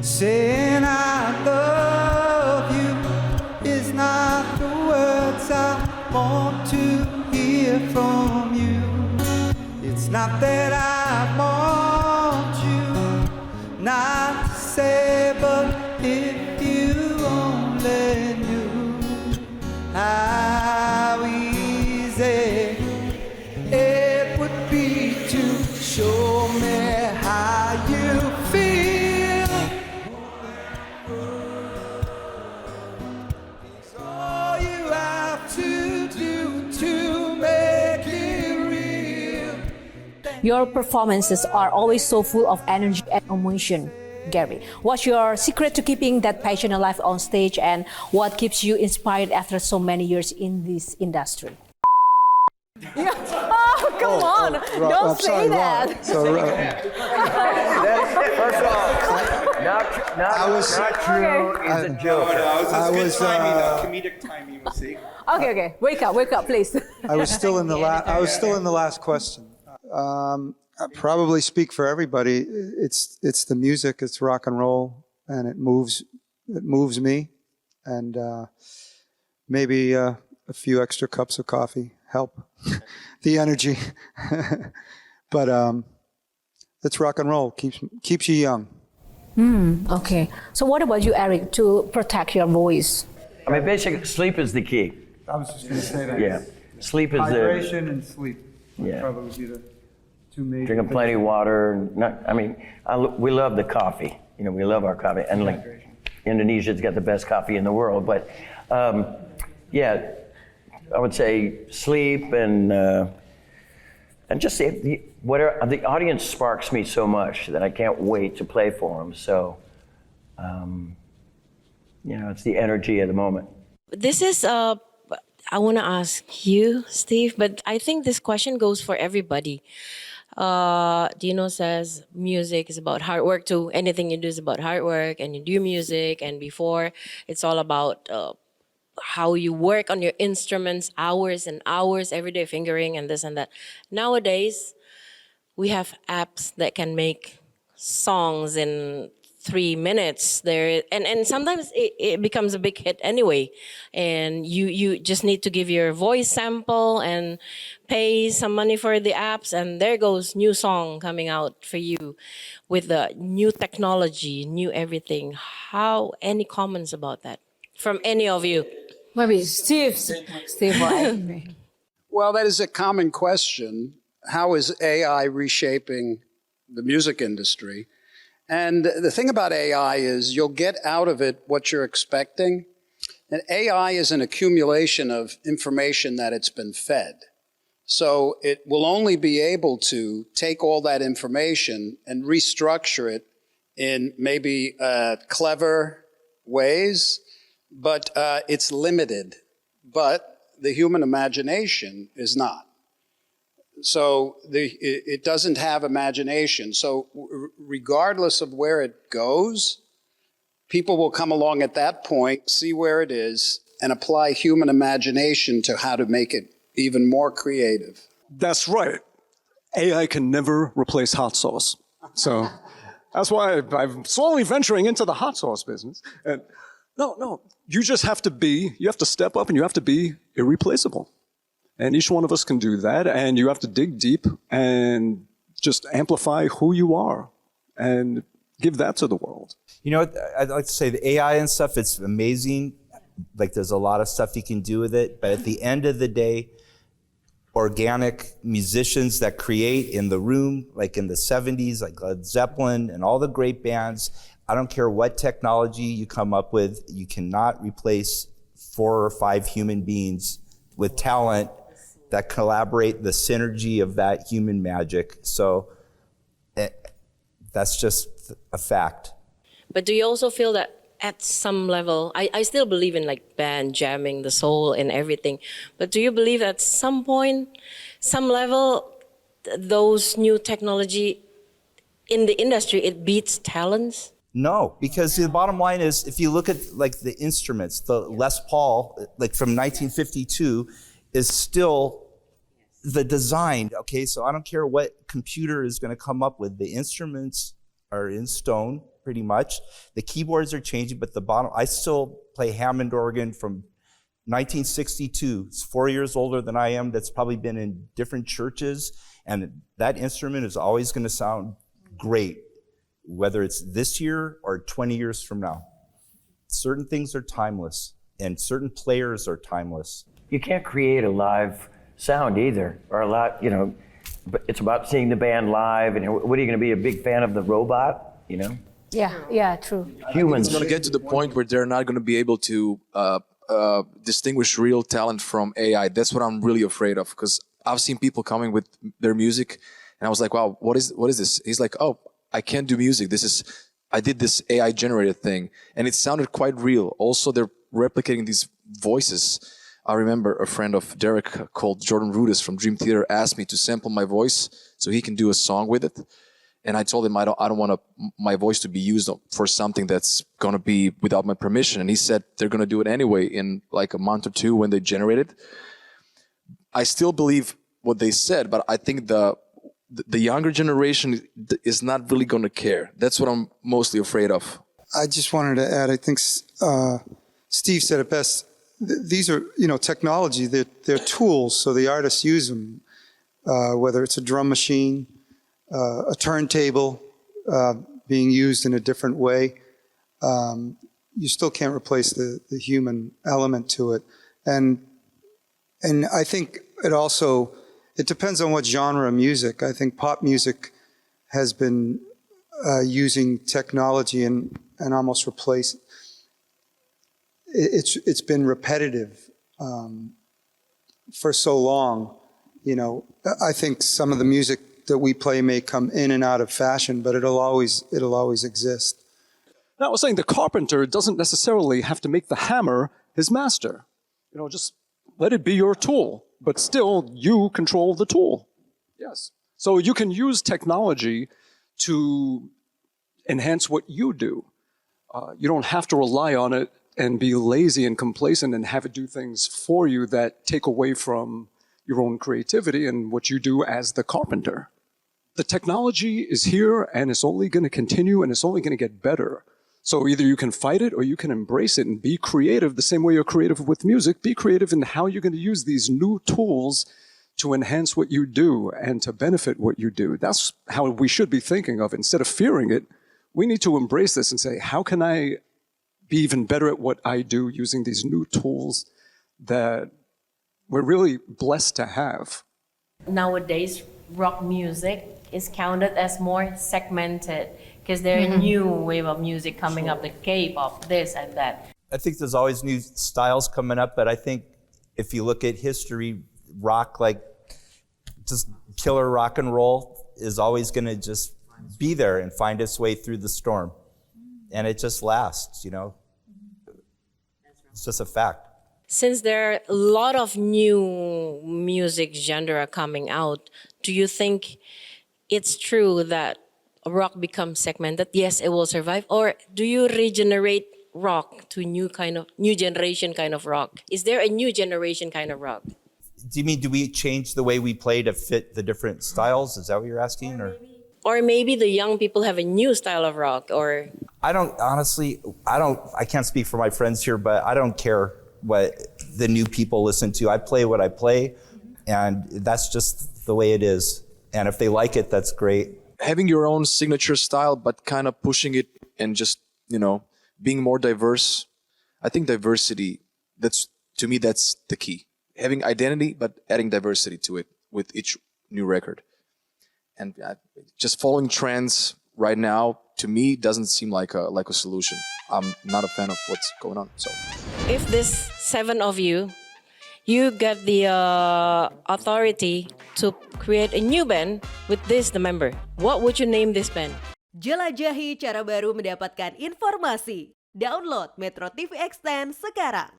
Saying I love you is not the words I want to hear from you. It's not that I want you not to say, but if you only knew how easy it would be to show me how you feel. It's all you have to do to make it real. Your performances are always so full of energy and emotion, Gary. What's your secret to keeping that passion alive on stage, and what keeps you inspired after so many years in this industry? Oh, come on. Don't say that. First of all, not true is a joke. I was comedic timing, Musik. Okay. Wake up, please. I was still in the last question. I probably speak for everybody. It's the music, it's rock and roll, and it moves me, and maybe a few extra cups of coffee help the energy. But it's rock and roll, keeps you young. Okay. So what about you, Eric, to protect your voice? I mean, basically, sleep is the key. I was just going to say that. Yeah, sleep is Hydration and sleep would Yeah. probably be the two major. drinking plenty of water. We love the coffee. You know, we love our coffee, and like Indonesia's got the best coffee in the world. But yeah, I would say sleep and just the audience sparks me so much that I can't wait to play for them. So, it's the energy of the moment. This is, I want to ask you, Steve, but I think this question goes for everybody. Dino says music is about hard work too. Anything you do is about hard work, and you do music, and before it's all about how you work on your instruments, hours and hours, everyday fingering and this and that. Nowadays, we have apps that can make songs in 3 minutes there, and sometimes it becomes a big hit anyway, and you just need to give your voice sample and pay some money for the apps, and there goes new song coming out for you with the new technology, new everything. Any comments about that from any of you? Maybe Steve Vai. Well, that is a common question. How is AI reshaping the music industry? And the thing about AI is you'll get out of it what you're expecting. And AI is an accumulation of information that it's been fed. So it will only be able to take all that information and restructure it in maybe clever ways, but it's limited. But the human imagination is not. So it doesn't have imagination. So regardless of where it goes, people will come along at that point, see where it is, and apply human imagination to how to make it even more creative. That's right. AI can never replace hot sauce. So that's why I'm slowly venturing into the hot sauce business. And no, you just have to step up and you have to be irreplaceable. And each one of us can do that, and you have to dig deep and just amplify who you are and give that to the world. You know, I'd like to say the AI and stuff, it's amazing. Like there's a lot of stuff you can do with it, but at the end of the day, organic musicians that create in the room, like in the 70s, like Led Zeppelin and all the great bands, I don't care what technology you come up with, you cannot replace 4 or 5 human beings with talent that collaborate, the synergy of that human magic. So that's just a fact. But do you also feel that at some level, I still believe in like band jamming, the soul and everything, but do you believe at some point, some level, those new technology in the industry, it beats talents? No, because the bottom line is, if you look at like the instruments, the Les Paul, like from 1952, is still the design. Okay, so I don't care what computer is going to come up with. The instruments are in stone, pretty much. The keyboards are changing, but I still play Hammond organ from 1962. It's 4 years older than I am. That's probably been in different churches. And that instrument is always going to sound great, whether it's this year or 20 years from now. Certain things are timeless, and certain players are timeless. You can't create a live sound either, or a lot, but it's about seeing the band live. And what are you going to be, a big fan of the robot, Yeah, true. Humans. It's going to get to the point where they're not going to be able to distinguish real talent from AI. That's what I'm really afraid of, because I've seen people coming with their music, and I was like, wow, what is this? He's like, oh, I can't do music. I did this AI generated thing, and it sounded quite real. Also, they're replicating these voices. I remember a friend of Derek called Jordan Rudess from Dream Theater asked me to sample my voice so he can do a song with it. And I told him I don't want my voice to be used for something that's going to be without my permission. And he said they're going to do it anyway in like a month or two when they generate it. I still believe what they said, but I think the younger generation is not really going to care. That's what I'm mostly afraid of. I just wanted to add, I think Steve said it best. These are, technology, they're tools, so the artists use them, whether it's a drum machine, a turntable being used in a different way. You still can't replace the human element to it. And I think it depends on what genre of music. I think pop music has been using technology and almost replaced. It's been repetitive for so long. I think some of the music that we play may come in and out of fashion, but it'll always exist. Now, I was saying the carpenter doesn't necessarily have to make the hammer his master. Just let it be your tool, but still you control the tool. Yes. So you can use technology to enhance what you do. You don't have to rely on it and be lazy and complacent and have it do things for you that take away from your own creativity and what you do as the carpenter. The technology is here, and it's only going to continue, and it's only going to get better. So either you can fight it or you can embrace it and be creative the same way you're creative with music. Be creative in how you're going to use these new tools to enhance what you do and to benefit what you do. That's how we should be thinking of it. Instead of fearing it, we need to embrace this and say, how can I be even better at what I do using these new tools that we're really blessed to have? Nowadays, rock music is counted as more segmented because there are new wave of music coming up, the K-pop, this and that. I think there's always new styles coming up, but I think if you look at history, rock, like just killer rock and roll is always going to just be there and find its way through the storm. And it just lasts, It's just a fact. Since there are a lot of new music genre coming out, do you think it's true that rock becomes segmented? Yes, it will survive. Or do you regenerate rock to new generation kind of rock? Is there a new generation kind of rock? Do you mean, do we change the way we play to fit the different styles? Is that what you're asking? Or maybe the young people have a new style of rock, or... I can't speak for my friends here, but I don't care what the new people listen to. I play what I play, and that's just the way it is. And if they like it, that's great. Having your own signature style, but kind of pushing it and just, being more diverse. I think diversity, to me, that's the key. Having identity, but adding diversity to it with each new record. And just following trends right now, to me, doesn't seem like a solution. I'm not a fan of what's going on. So, if this 7 of you get the authority to create a new band with the member, what would you name this band? Jelajahi cara baru mendapatkan informasi. Download MetroTV Extend sekarang.